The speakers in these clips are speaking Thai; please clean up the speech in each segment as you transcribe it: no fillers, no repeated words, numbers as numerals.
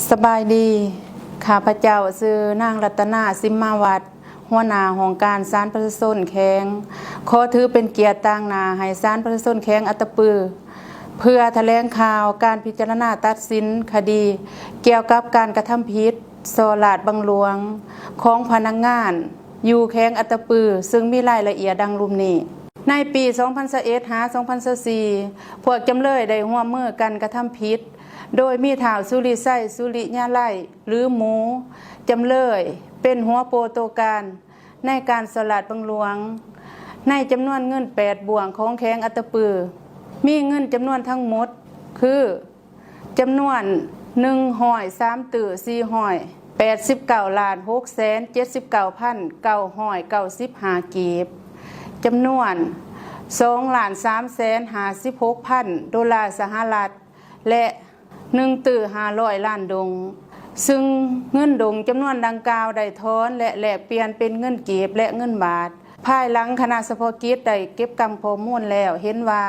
สบายดีข้าพเจ้าชื่อนางรัตนาสิมมาวัดหัวหน้าของการศาลประชาชนแข้งขอถือเป็นเกียรติต่างหน้าให้ศาลประชาชนแข้งอัตตปือเพื่อแถลงข่าวการพิจารณาตัดสินคดีเกี่ยวกับการกระทำผิดส่อลาดบังหลวงของพนักงานอยู่แข้งอัตตปือซึ่งมีรายละเอียดดังลุ่มนี้ในปี 2021 หา 2024 พวกจำเลยได้ร่วมมือกันกระทำผิดโดยมีท้าวสุริไส้สุริญาไล่หรือหมูจำเลยเป็นหัวโปรโตการในการสลัดบังหลวงในจำนวนเงิน8บ่วงของแข้งอัตตปือมีเงินจำนวนทั้งหมดคือจำนวน103ตื่อ489,679,995 กีบจำนวน2,356,000 ดอลลาร์สหรัฐและ1ตื่อ500 ล้านดงซึ่งเงินดงจำนวนดังกล่าวได้ถอนและแลกเปลี่ยนเป็นเงินกีบและเงินบาทภายหลังคณะเฉพาะกิจได้เก็บกำข้อมูลแล้วเห็นว่า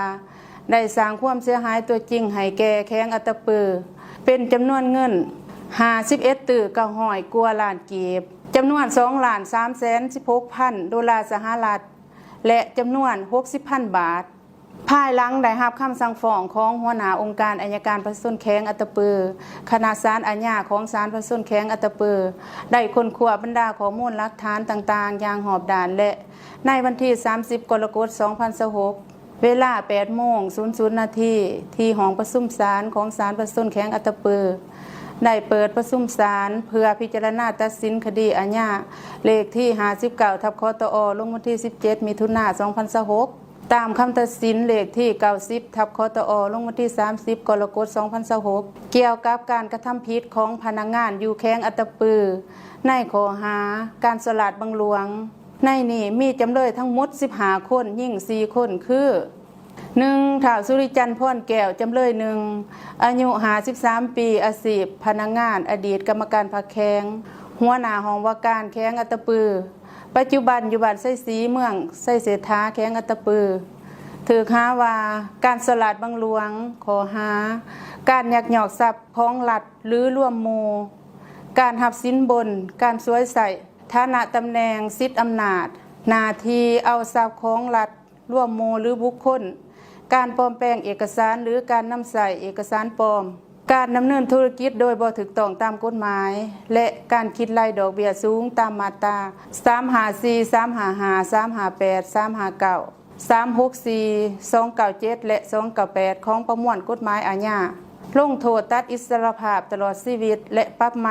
ได้สร้างความเสียหายตัวจริงให้แก่แข้งอัตตปือเป็นจำนวนเงิน51ตื่อ900 กว่าล้านกีบจำนวน 2,316,000 ดอลลาร์สหรัฐและจำนวน 60,000 บาทภายหลังได้รับคำสั่งฟ้องของหัวหน้าองค์การอัยการประชาชนแข้งอัตตปือคณะศาลอาญาของศาลประชาชนแข้งอัตตปือได้ค้นคว้าบรรดาข้อมูลหลักฐานต่างๆอย่างหอบด้านและในวันที่30 กรกฎาคม 2026 เวลา 8:00 น.ที่ห้องประชุมศาลของศาลประชาชนแข้งอัตตปือได้เปิดประชุมศาลเพื่อพิจารณาตัดสินคดีอาญาเลขที่59ทับคตอลงวันที่17 มิถุนายน 2026ตามคำตัดสินเลขที่90ทับคตอลงวันที่30 กรกฎาคม 2026เกี่ยวกับการกระทำผิดของพนักงานอยู่แข้งอัตตปือในข้อหาการสลัดบังหลวงในนี้มีจำเลยทั้งหมด15 คนยิ่ง4 คนคือ1ท้าวสุริจันทร์พรแก้วจำเลย1อายุ53 ปีอาชีพพนักงานอดีตกรรมการพรรคแข้งหัวหน้าห้องว่าการแข้งอัตตปือปัจจุบันอยู่บ้านไส้สีเมืองไส้เศรษฐาแข้งอัตตปือถือหาว่าการสลัดบังหลวงขอหาการยักยอกทรัพย์ของรัฐหรือร่วมหมู่การหับสินบนการสวยใส่ฐานะตำแหน่งสิทธิอำนาจหน้าที่เอาทรัพย์ของรัฐร่วมหมู่หรือบุคคลการปลอมแปลงเอกสารหรือการนำใส่เอกสารปลอมการดำเนินธุรกิจโดยบ่ถูกต้องตามกฎหมายและการคิดไล่ดอกเบี้ยสูงตามมาตรา354 355 358 359 364 297 และ298ของประมวลกฎหมายอาญาลงโทษตัดอิสรภาพตลอดชีวิตและปรับไหม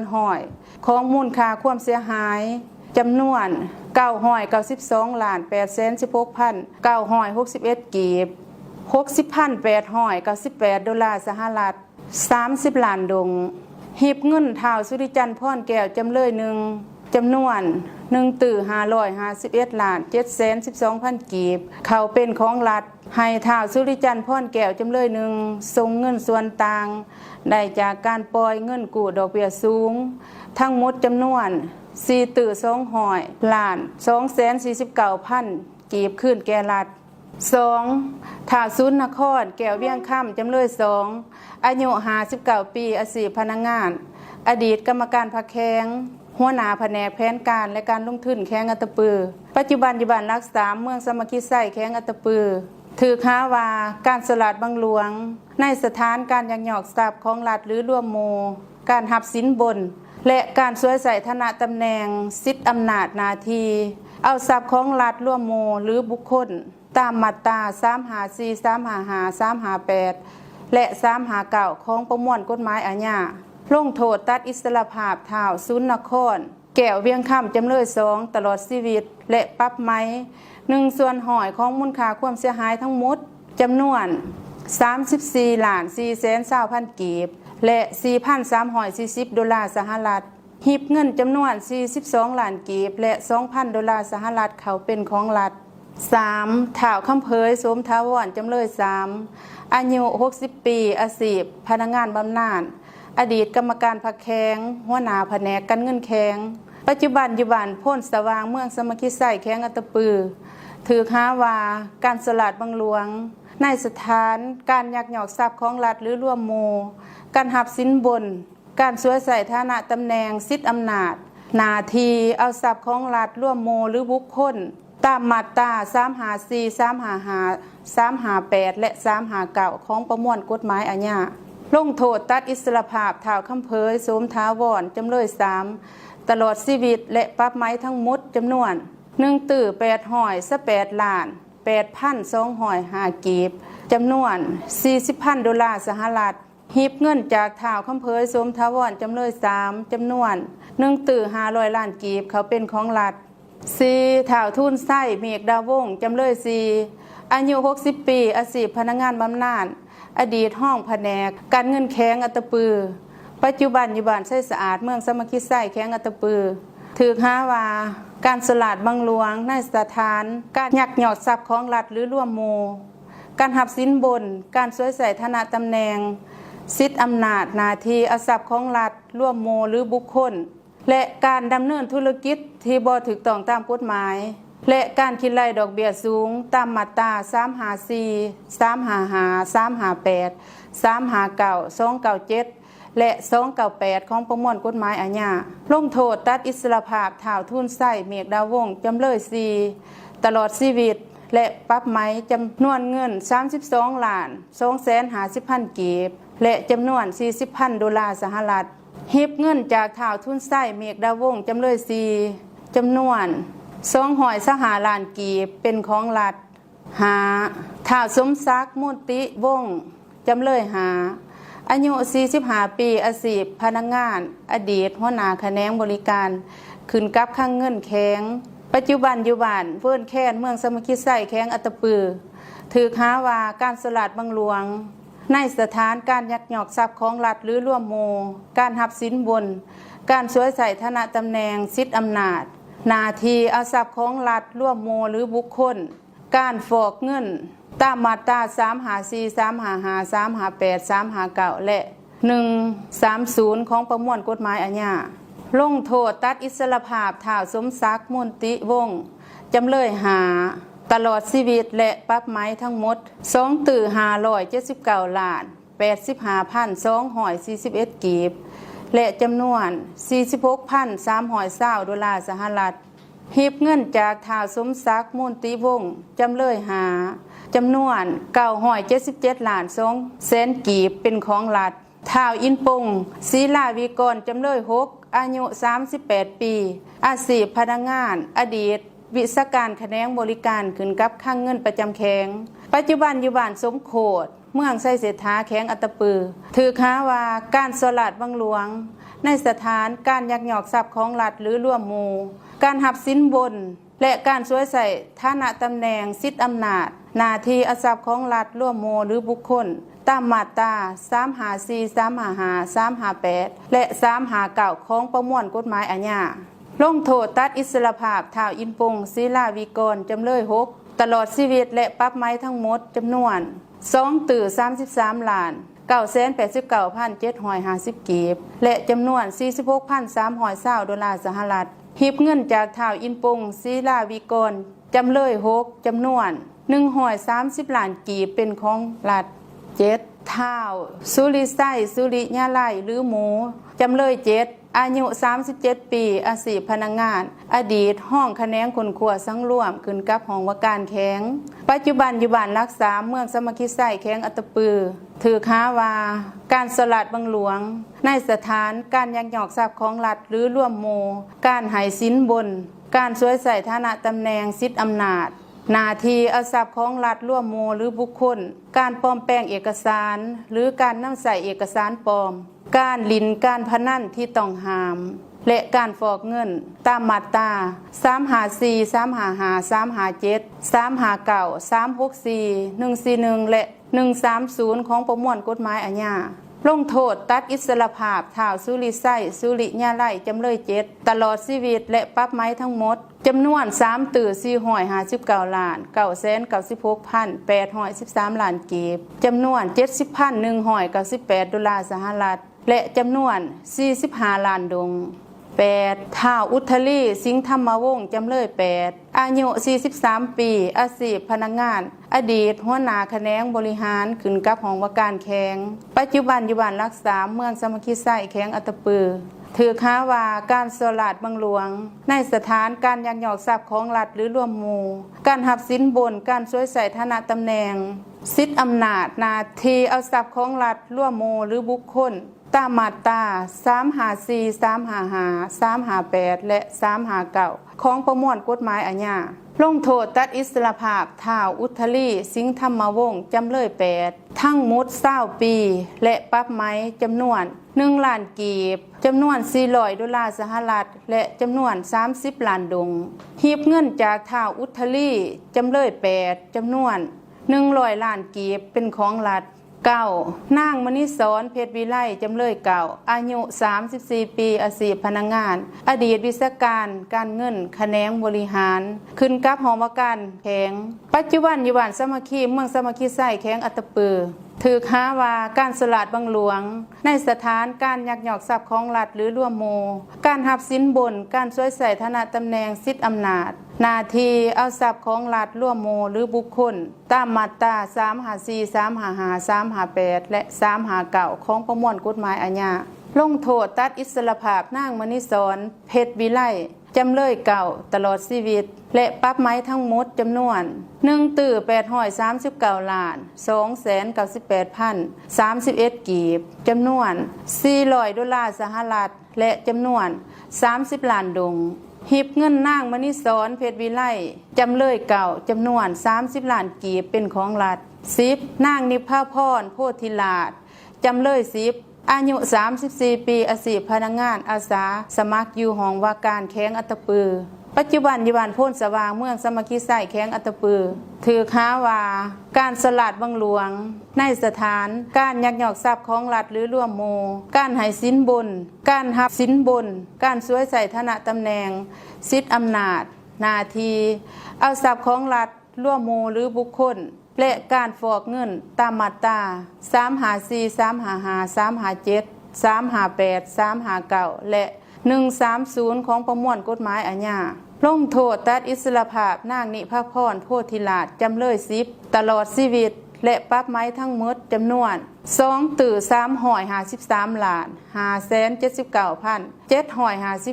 1/100ของมูลค่าความเสียหายจำนวน992,816,961 กีบ60,898 ดอลลาร์สหรัฐ30 ล้านดงหีบเงินท้าวสุริจันทร์พรแก้วจำเลย1จำนวน1ตื่อ551,712,000 กีบเขาเป็นของรัฐให้ท้าวสุริจันทร์พรแก้วจำเลย1ส่งเงินส่วนต่างได้จากการปล่อยเงินกู้ดอกเบี้ยสูงทั้งหมดจำนวน4ตื่อ200 ล้าน 249,000 กีบคืนแก่รัฐ2ท้าวสุนครแก้วเวียงค่ำจำเลย2อายุ59 ปีอาชีพพนักงานอดีตกรรมการพรรคแข้งหัวหน้าแผนกแผนการและการลงทุนแข้งอัตตปือปัจจุบันอยู่บ้านรักษาเมืองสมคิดไส้แข้งอัตตปือถือหาว่าการสลัดบังหลวงในสถานการยักยอกทรัพย์ของรัฐหรือร่วมหมู่การหับสินบนและการสวยใส่ฐานะตำแหน่งสิทธิอำนาจหน้าที่เอาทรัพย์ของรัฐร่วมหมู่หรือบุคคลตามมาตรา354 355 358และ359ของประมวลกฎหมายอาญาลงโทษตัดอิสรภาพท้าวสุนครแก้วเวียงค่ำจำเลย2ตลอดชีวิตและปรับไหม1/100ของมูลค่าความเสียหายทั้งหมดจำนวน34,420,000 กีบและ 4,340 ดอลลาร์สหรัฐหีบเงินจำนวน42 ล้านกีบและ 2,000 ดอลลาร์สหรัฐเขาเป็นของรัฐ3ท้าวคำเผยสมทาวรจำเลย3อายุ60 ปีอาชีพพนักงานบำนาญอดีตกรรมการพรรคแข้งหัวหน้าแผนกการเงินแข้งปัจจุบันอยู่บ้านโพ้นสว่างเมืองสมคิดไส้แข้งอัตตปือถือหาว่าการสลัดบังหลวง ในสถานการยักยอกทรัพย์ของรัฐหรือร่วมหมู่การหับสินบน การสวยใส่ฐานะตำแหน่งสิทธิอำนาจหน้าที่เอาทรัพย์ของรัฐร่วมโมหรือบุคคลตามมาตรา354 355 358และ359ของประมวลกฎหมายอาญาลงโทษตัดอิสรภาพท้าวคำเผยโสมถาวรจำเลย3ตลอดชีวิตและปรับไม้ทั้งหมดจำนวน1,818 ล้าน 8,205 กีบจำนวน40,000 ดอลลาร์สหรัฐหีบเงินจากท้าวคำเผยโสมถาวรจำเลย3จำนวน1,500 ล้านกีบเขาเป็นของรัฐ4ท้าวทุนไส้เมฆดาวงศ์จำเลย4อายุ60 ปีอาชีพพนักงานบำนาญอดีตห้องแผนกการเงินแข้งอัตปือปัจจุบันอยู่บ้านไส้สะอาดเมืองสมคิดไส้แข้งอัตปือถือหาว่าการสลาดบังหลวงในสถานการยักยอดทรัพย์ของรัฐหรือร่วมโมการหับสินบนการสวยใส่ฐานะตำแหน่งสิทธิอำนาจหน้าที่เอาทรัพย์ของรัฐร่วมโมหรือบุคคลและการดำเนินธุรกิจที่บ่ถูกต้องตามกฎหมายและการคิดไล่ดอกเบี้ยสูงตามมาตรา354 355 358 359 297และ298ของประมวลกฎหมายอาญาลงโทษตัดอิสรภาพท้าวทุนไส้เมฆดาวงศ์จำเลย4ตลอดชีวิตและปรับไหมจำนวนเงิน32 ล้าน 250,000 กีบและจำนวน 40,000 ดอลลาร์สหรัฐหีบเงินจากท้าวทุนไส้เมฆดาวงศ์จำเลย4จำนวน200 ล้านกีบเป็นของรัฐท้าวสมศักดิ์มุติวงศ์จำเลยอายุ45 ปีอาชีพพนักงานอดีตหัวหน้าแขนงบริการขึ้นกับข้างเงินแข็งปัจจุบันอยู่บ้านเวิ้นแค้นเมืองสมคิดไส้แข้งอัตปือถือหาว่าการสลาดบังหลวงในสถานการยักยอกทรัพย์ของรัฐหรือร่วมโมการหับสินบนการสวยใส่ฐานะตำแหน่งสิทธิอำนาจหน้าที่เอาทรัพย์ของรัฐร่วมโมหรือบุคคลการฟอกเงินตามมาตรา354 355 358 359และ130ของประมวลกฎหมายอาญาลงโทษตัดอิสรภาพท้าวสมศักดิ์มุติวงศ์จำเลยตลอดชีวิตและปรับไหมทั้งหมด2,579 ล้าน 85,241 กีบและจำนวน 46,320 ดอลลาร์สหรัฐหีบเงินจากท้าวสมศักดิ์มุติวงศ์จำเลยจำนวน977 ล้าน 200,000 กีบเป็นของรัฐท้าวอินปงศรีลาวิกรจำเลย6อายุ38 ปีอาชีพพนักงานอดีตวิศการแขนงบริการขึ้นกับข้างเงินประจำแข็งปัจจุบันอยู่บ้านสมโขดเมืองไส้เศรษฐาแข็งอัตปือถือหาว่าการสลาดบังหลวงในสถานการยักยอกทรัพย์ของรัฐหรือร่วมโมการหับสินบนและการสวยใส่ฐานะตำแหน่งสิทธิอำนาจหน้าที่เอาทรัพย์ของรัฐร่วมโมหรือบุคคลตามมาตรา354 355 358และ359ของประมวลกฎหมายอาญาลงโทษตัดอิสรภาพท้าวอินปงศรีลาวิกรจำเลย6ตลอดชีวิตและปรับไหมทั้งหมดจำนวน33 ล้าน 989,750 กีบและจำนวน 46,320 ดอลลาร์สหรัฐหีบเงินจากท้าวอินปงศรีลาวิกรจำเลย6จำนวน130 ล้านกีบเป็นของรัฐ7ท้าวสุริไส้สุริญาไลหรือหมูจำเลย7อายุ37 ปีอาชีพพนักงานอดีตห้องแขนงคนครัวสังร่วมขึ้นกับห้องว่าการแข็งปัจจุบันอยู่บ้านรักษาเมืองสมคิดไส้แข็งอัตปือถือหาว่าการสลาดบังหลวงในสถานการยักยอกทรัพย์ของรัฐหรือร่วมโมการให้สินบนการสวยใส่ฐานะตำแหน่งสิทธิอำนาจหน้าที่เอาทรัพย์ของรัฐร่วมโมหรือบุคคลการปลอมแปลงเอกสารหรือการนำใส่เอกสารปลอมการลินการพนันที่ต้องห้ามและการฟอกเงินตามมาตรา354 355 357 359 364 141และ130ของประมวลกฎหมายอาญาลงโทษตัดอิสรภาพท้าวสุริไส้สุริญาไลจำเลย7ตลอดชีวิตและปรับไหมทั้งหมดจำนวน459 ล้าน 996,813 ล้านกีบจำนวน 70,198 ดอลลาร์สหรัฐและจำนวน45 ล้านดง8ท้าวอุทธลีสิงห์ธรรมวงศ์จำเลย8 อายุ 43 ปี อาชีพพนักงาน อดีตหัวหน้าแขนงบริหารขึ้นกับห้องว่าการแข็งปัจจุบันอยู่บ้านรักษาเมืองสามัคคีไส้แข็งอัตตปือถือค้าว่าการสลาดบังหลวงในสถานการยักยอกทรัพย์ของรัฐหรือร่วมหมู่การหับสินบนการช่วยใส่ฐานะตำแหน่งสิทธิอำนาจหน้าที่เอาทรัพย์ของรัฐร่วมหมู่หรือบุคคลตามมาตรา354 355 358และ359ของประมวลกฎหมายอาญาลงโทษตัดอิสรภาพท้าวอุทลีสิงห์ธรรมวงศ์จำเลย8ทั้งหมด20 ปีและปรับไหมจำนวน1 ล้านกีบจำนวน$400 สหรัฐและจำนวน30 ล้านดงหีบเงินจากท้าวอุทลีจำเลย8จำนวน100 ล้านกีบเป็นของรัฐ9นางมณิศรเพชรวิไลจำเลย9อายุ34 ปีอาชีพพนักงานอดีตวิศการการเงินแขนงบริหารขึ้นกับหอว่าการแข็งปัจจุบันอยู่บ้านสามัคคีเมืองสามัคคีไส้แข็งอัตตปือถือค้าว่าการสลาดบังหลวงในสถานการยักยอกทรัพย์ของรัฐหรือร่วมหมู่การหับสินบนการช่วยใส่ฐานะตำแหน่งสิทธิอำนาจหน้าที่เอาทรัพย์ของรัฐร่วมหมู่หรือบุคคลตามมาตรา354 355 358และ359ของประมวลกฎหมายอาญาลงโทษตัดอิสรภาพนางมณิศรเพชรวิไลจำเลยตลอดชีวิตและปรับไหมทั้งหมดจำนวน839 ล้าน298,031 กีบจำนวน$400 สหรัฐและจำนวน30 ล้านดงหีบเงินนางมณิศรเพชรวิไลจำเลยจำนวน30 ล้านกีบเป็นของรัฐ10นางนิพาพรโพธิลาภจำเลย10อายุ34 ปีอาชีพพนักงานอาสาสมัครอยู่ห้องว่าการแข็งอัตตปือปัจจุบันอยู่บ้านโพนสว่างเมืองสามัคคีไส้แข็งอัตตปือถือค้าว่าการสลาดบังหลวงในสถานการยักยอกทรัพย์ของรัฐหรือร่วมหมู่การให้สินบนการหับสินบนการช่วยใส่ฐานะตำแหน่งสิทธิอำนาจหน้าที่เอาทรัพย์ของรัฐร่วมหมู่หรือบุคคลและการฟอกเงินตามมาตรา354 355 357 358 359และ130ของประมวลกฎหมายอาญาลงโทษตัดอิสรภาพนางนิพาพรโพธิลาภจำเลย10ตลอดชีวิตและปรับไหมทั้งหมดจำนวน353 ล้าน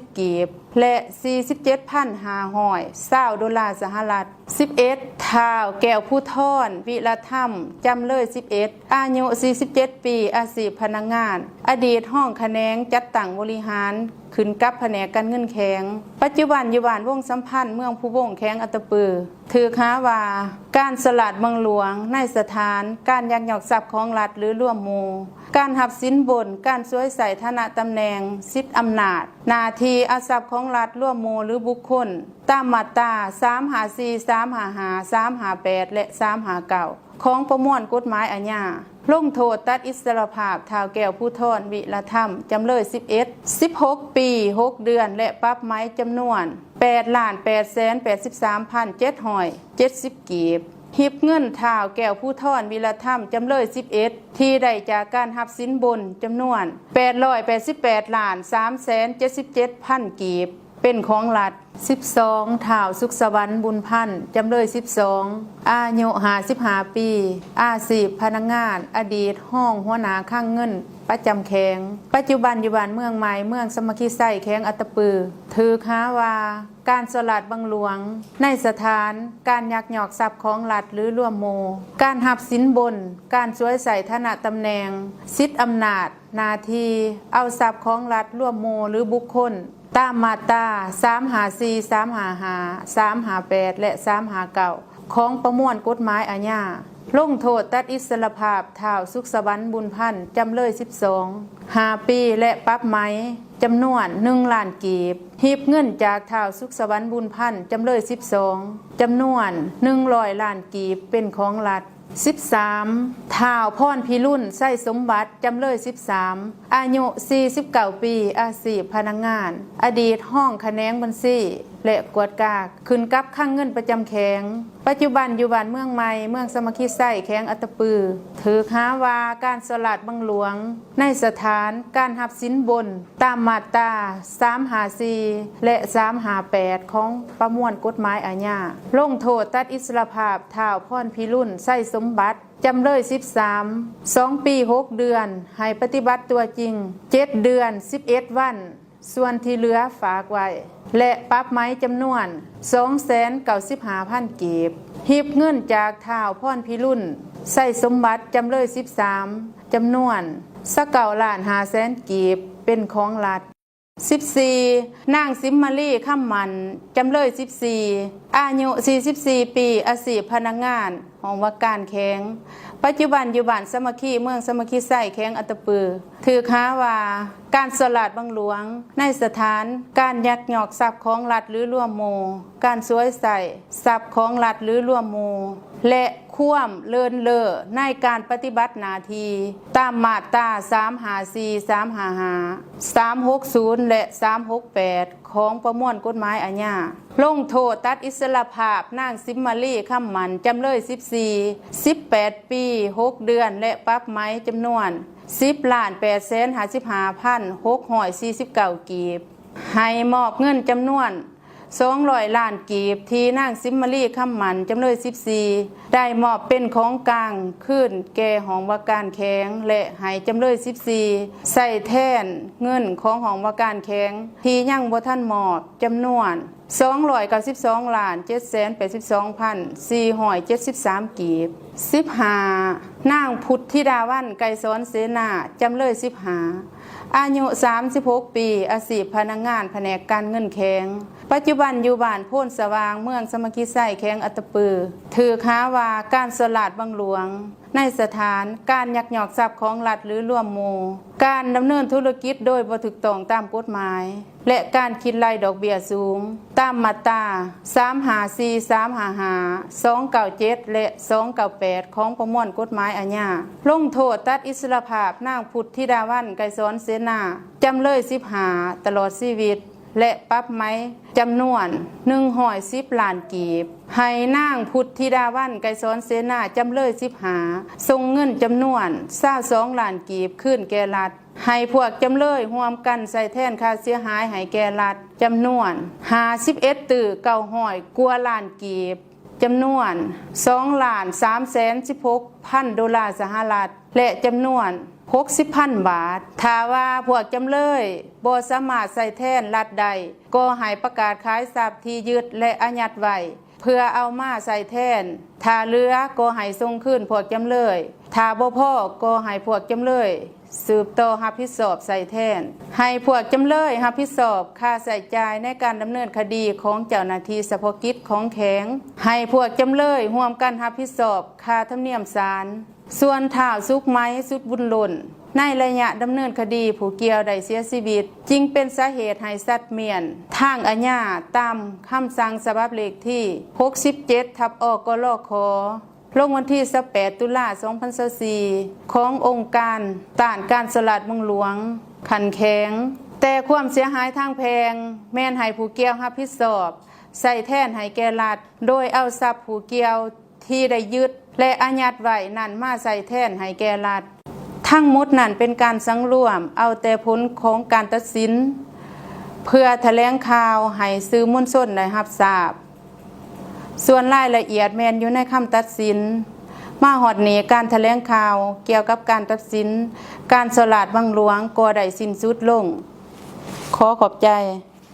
579,750 กีบและ47,520 สหรัฐ11ท้าวแก้วผู้ทอนวิรธรรมจำเลย11อายุ47 ปีอาชีพพนักงานอดีตห้องแขนงจัดตั้งบริหารขึ้นกับแผนกการเงินแข็งปัจจุบันอยู่บ้านวงสัมพันธ์เมืองผู้วงแข็งอัตตปือถือค้าว่าการสลาดเมืองหลวงในสถานการยักยอกทรัพย์ของรัฐหรือร่วมหมู่การหับสินบนการช่วยใส่ฐานะตำแหน่งสิทธิอำนาจหน้าที่เอาทรัพย์ของรัฐร่วมหมู่หรือบุคคลตามมาตรา354 355 358และ359ของประมวลกฎหมายอาญาลงโทษตัดอิสรภาพท้าวแก้วผู้ทอนวิรธรรมจำเลย16 ปี6 เดือนและปรับไหมจำนวน8,883,770 กีบหีบเงินท้าวแก้วผู้ทอนวิรธรรมจำเลย11ที่ได้จากการหับสินบนจำนวน888,377,000 กีบเป็นของรัฐ12ท้าวสุขสวรรค์บุญพันธ์จำเลย12อายุ55 ปีอาชีพพนักงานอดีตห้องหัวหน้าข้างเงินประจำแข็งปัจจุบันอยู่บ้านเมืองใหม่เมืองสามัคคีไส้แข็งอัตตปือถือค้าว่าการสลาดบังหลวงในสถานการยักยอกทรัพย์ของรัฐหรือร่วมหมู่การหับสินบนการช่วยใส่ฐานะตำแหน่งสิทธิอำนาจหน้าที่เอาทรัพย์ของรัฐร่วมหมู่หรือบุคคลตามมาตรา354 355 358และ359ของประมวลกฎหมายอาญาลงโทษตัดอิสรภาพท้าวสุขสวรรค์บุญพันธ์จำเลย12 5 ปีและปรับไหมจำนวน1 ล้านกีบหีบเงินจากท้าวสุขสวรรค์บุญพันธ์จำเลย12จำนวน100 ล้านกีบเป็นของรัฐ13ท้าวพรพิรุณไส้สมบัติจำเลย13อายุ49 ปีอาชีพพนักงานอดีตห้องแขนงบัญชี และกวดกากขึ้นกับข้างเงินประจำแข็งปัจจุบันอยู่บ้านเมืองใหม่เมืองสมัคคีไส้แข็งอัตปือถือหาว่าการสลัดบังหลวงในสถานการหับสินบนตามมาตรา354และ358ของประมวลกฎหมายอาญาลงโทษตัดอิสรภาพท้าวพรพิรุณไส้สมบัติจำเลย2 ปี6 เดือนให้ปฏิบัติตัวจริง7 เดือน11 วันส่วนที่เหลือฝากไว้และปรับไม้จำนวน 295,000 กีบหีบเงินจากท้าวพรพิรุณไส้สมบัติจำเลย13จำนวน29,500,000 กีบเป็นของรัฐ14นางซิมมารีค่ำมันจำเลย14อายุ44 ปีอาชีพพนักงานของว่าการแข็งปัจจุบันอยู่บ้านสมัคคีเมืองสมัคคีไส้แข็งอัตปือถือหาว่าการสลัดบังหลวงในสถานการยักยอกทรัพย์ของรัฐหรือร่วมหมู่การสวยใส่ทรัพย์ของรัฐหรือร่วมหมู่และคว่ำเลินเล่อในการปฏิบัติหน้าที่ตามมาตรา354 355 360และ368ของประมวลกฎหมายอาญาลงโทษตัดอิสรภาพนางซิมมารีค่ำมันจำเลย18 ปี 6 เดือนและปรับไม้จำนวน10,855,649 กีบให้มอบเงินจำนวน200 ล้านกีบที่นางซิมมารีค่ำมันจำเลย14ได้มอบเป็นของกลางขึ้นแก่หองว่าการแข็งและให้จำเลย14ใส่แทนเงินของหองว่าการแข็งที่ยังบ่ทันมอบจำนวน292,782,473 กีบ15นางพุทธิดาวันไกรสอนเสนาจำเลย15อายุ36 ปีอาชีพพนักงานแผนกการเงินแข็งปัจจุบันอยู่บ้านโพนสว่างเมืองสมัคคีไส้แข็งอัตปือถือหาว่าการสลัดบังหลวงในสถานการยักยอกทรัพย์ของรัฐหรือร่วมหมู่การดำเนินธุรกิจโดยบ่ถูกต้องตามกฎหมายและการคิดไล่ดอกเบี้ยสูงตามมาตรา354 355 297และ298ของประมวลกฎหมายอาญาลงโทษตัดอิสรภาพนางพุทธิดาวันไกรสอนเสนาจำเลย15ตลอดชีวิตและปรับไม้จำนวน110 ล้านกีบให้นางพุทธิดาวันไกรสอนเสนาจำเลย15ส่งเงินจำนวน22 ล้านกีบขึ้นแก่รัฐให้พวกจำเลยร่วมกันใส่แทนค่าเสียหายให้แก่รัฐจำนวน51 ตื้อ900 กว่าล้านกีบจำนวน2,316,000 ดอลลาร์สหรัฐและจำนวน60,000 บาทถ้าว่าพวกจำเลยบ่สามารถใส่แทนรัฐใดก็ให้ประกาศขายทรัพย์ที่ยึดและอายัดไว้เพื่อเอามาใส่แทนถ้าเหลือก็ให้ส่งคืนพวกจำเลยถ้าบ่พอก็ให้พวกจำเลยสืบต่อรับผิดชอบใส่แทนให้พวกจำเลยรับผิดชอบค่าใช้จ่ายในการดำเนินคดีของเจ้าหน้าที่เฉพาะกิจของแข็งให้พวกจำเลยร่วมกันรับผิดชอบค่าธรรมเนียมศาลส่วนท้าวสุขไม้สุดบุญหล่นในระยะดำเนินคดีผู้เกี่ยวได้เสียชีวิตจึงเป็นสาเหตุให้สัตว์เมียนทางอาญาตามคำสั่งฉบับเลขที่67/อกลคลงวันที่18 ตุลาคม 2024ขององค์การต้านการสลัดบังหลวงขันแข็งแต่ความเสียหายทางแพงแม่นให้ผู้เกี่ยวรับผิดชอบใส่แทนให้แก่รัฐโดยเอาทรัพย์ผู้เกี่ยวที่ได้ยึดและอายัดไว้นั่นมาใส่แทนให้แก่รัฐทั้งหมดนั้นเป็นการสังรวมเอาแต่ผลของการตัดสินเพื่อแถลงข่าวให้สื่อมวลชนได้รับทราบส่วนรายละเอียดแม่นอยู่ในคำตัดสินมาฮอดนี้การแถลงข่าวเกี่ยวกับการตัดสินการสลัดบังหลวงก็ได้สิ้นสุดลงขอขอบใจ